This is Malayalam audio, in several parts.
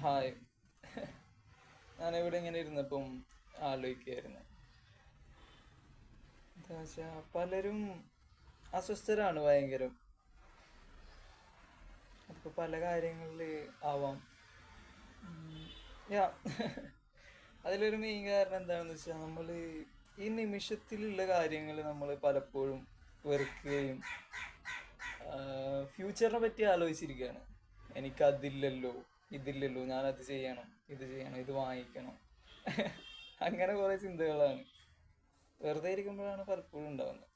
ഹായ്. ഞാനിവിടെ ഇങ്ങനെ ഇരുന്നപ്പം ആലോചിക്കുകയായിരുന്നു. എന്താ വെച്ചാ പലരും അസ്വസ്ഥരാണ് ഭയങ്കരം. അതിപ്പോ പല കാര്യങ്ങളിൽ ആവാം. യാ അതിലൊരു മെയിൻ കാരണം എന്താണെന്ന് വെച്ചാൽ ഈ നിമിഷത്തിലുള്ള കാര്യങ്ങൾ നമ്മൾ പലപ്പോഴും വെറുക്കുകയും ഫ്യൂച്ചറിനെ പറ്റി ആലോചിച്ചിരിക്കുകയാണ്. എനിക്കതില്ലല്ലോ, ഇതില്ലല്ലോ, ഞാനത് ചെയ്യണം, ഇത് ചെയ്യണം, ഇത് വാങ്ങിക്കണം. അങ്ങനെ കുറെ ചിന്തകളാണ് വെറുതെ ഇരിക്കുമ്പോഴാണ് പലപ്പോഴും ഉണ്ടാവുന്നത്.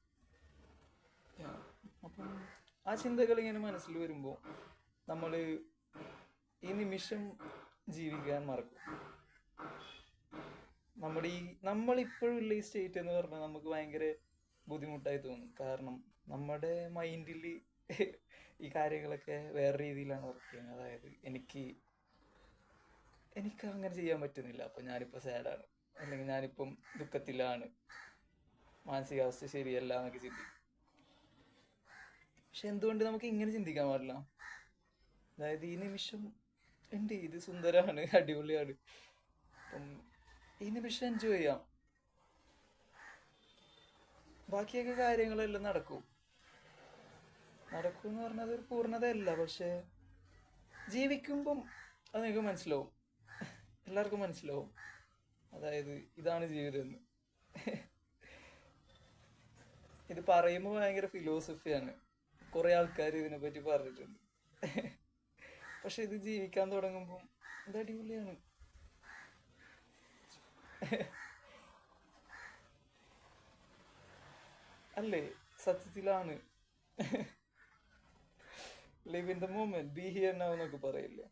Yeah. അപ്പം ആ ചിന്തകൾ ഇങ്ങനെ മനസ്സിൽ വരുമ്പോൾ നമ്മൾ ഈ നിമിഷം ജീവിക്കാൻ മറക്കും. നമ്മളിപ്പോഴുള്ള ഈ സ്റ്റേറ്റ് എന്ന് പറഞ്ഞാൽ നമുക്ക് ഭയങ്കര ബുദ്ധിമുട്ടായി തോന്നും. കാരണം നമ്മുടെ മൈൻഡിൽ ഈ കാര്യങ്ങളൊക്കെ വേറെ രീതിയിലാണ് വർക്ക് ചെയ്യുന്നത്. അതായത് എനിക്ക് അങ്ങനെ ചെയ്യാൻ പറ്റുന്നില്ല, അപ്പൊ ഞാനിപ്പോ സാഡാണ്, അല്ലെങ്കിൽ ഞാനിപ്പം ദുഃഖത്തിലാണ്, മാനസികാവസ്ഥ ശരിയല്ല എന്നൊക്കെ ചിന്തിക്കും. പക്ഷെ എന്തുകൊണ്ട് നമുക്ക് ഇങ്ങനെ ചിന്തിക്കാൻ പാടില്ല? അതായത് ഈ നിമിഷം ഉണ്ട്, ഇത് സുന്ദരമാണ്, അടിപൊളിയാണ്. അപ്പം ഈ നിമിഷം എൻജോയ് ചെയ്യാം. ബാക്കിയൊക്കെ കാര്യങ്ങളെല്ലാം നടക്കും. നടക്കും എന്ന് പറഞ്ഞാൽ അതൊരു പൂർണ്ണതയല്ല, പക്ഷെ ജീവിക്കുമ്പം അത് നിങ്ങൾക്ക് മനസ്സിലാവും. എല്ലാവർക്കും മനസ്സിലാവും. അതായത് ഇതാണ് ജീവിതം എന്ന്. ഇത് പറയുമ്പോൾ ഭയങ്കര ഫിലോസഫിയാണ്. കുറെ ആൾക്കാർ ഇതിനെപ്പറ്റി പറഞ്ഞിട്ടുണ്ട്. പക്ഷെ ഇത് ജീവിക്കാൻ തുടങ്ങുമ്പോൾ ഇത് അടിപൊളിയാണ്. അല്ലേ? സത്യത്തിലാണ്. Live in the moment, be here now എന്നൊക്കെ പറയില്ലേ,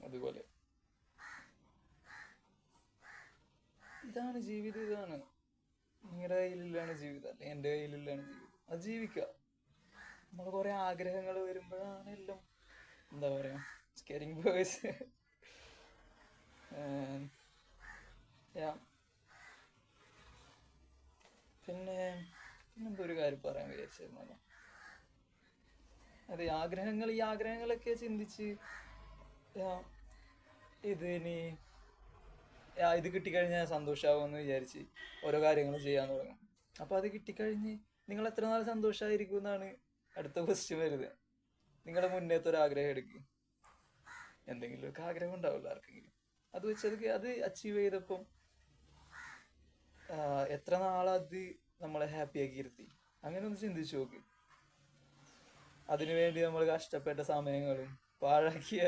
അതുപോലെ ഇതാണ് ജീവിതം. ഇതാണ് നിങ്ങളുടെ കയ്യിലുള്ളതാണ് ജീവിതം, അല്ലെ എൻ്റെ കയ്യിലുള്ളതാണ് ജീവിതം. അത് ജീവിക്കുക. നമ്മൾ കുറെ ആഗ്രഹങ്ങൾ വരുമ്പോഴാണ് എല്ലാം എന്താ പറയാ സ്കെറിങ് ബേഴ്സ്. പിന്നെ പിന്നെന്തോ ഒരു കാര്യം പറയാൻ വിചാരിച്ചിരുന്നല്ലോ. അതെ, ഈ ആഗ്രഹങ്ങളൊക്കെ ചിന്തിച്ച് ആ, ഇത് ഇനി ഇത് കിട്ടിക്കഴിഞ്ഞാൽ സന്തോഷമാവുമെന്ന് വിചാരിച്ച് ഓരോ കാര്യങ്ങളും ചെയ്യാൻ തുടങ്ങും. അപ്പൊ അത് കിട്ടിക്കഴിഞ്ഞ് നിങ്ങൾ എത്ര നാൾ സന്തോഷമായിരിക്കും എന്നാണ് അടുത്ത ക്വസ്റ്റ്യൻ വരുന്നത്. നിങ്ങളുടെ മുന്നേത്തെ ഒരു ആഗ്രഹം എടുക്കുക. എന്തെങ്കിലുമൊക്കെ ആഗ്രഹം ഉണ്ടാവില്ല ആർക്കെങ്കിലും. അത് വെച്ചത് അത് അച്ചീവ് ചെയ്തപ്പം എത്ര നാളത് നമ്മളെ ഹാപ്പി ആക്കി ഇരുത്തി. അങ്ങനെ ഒന്ന് ചിന്തിച്ചു നോക്ക്. അതിനുവേണ്ടി നമ്മൾ കഷ്ടപ്പെട്ട സമയങ്ങളും പാഴാക്കിയ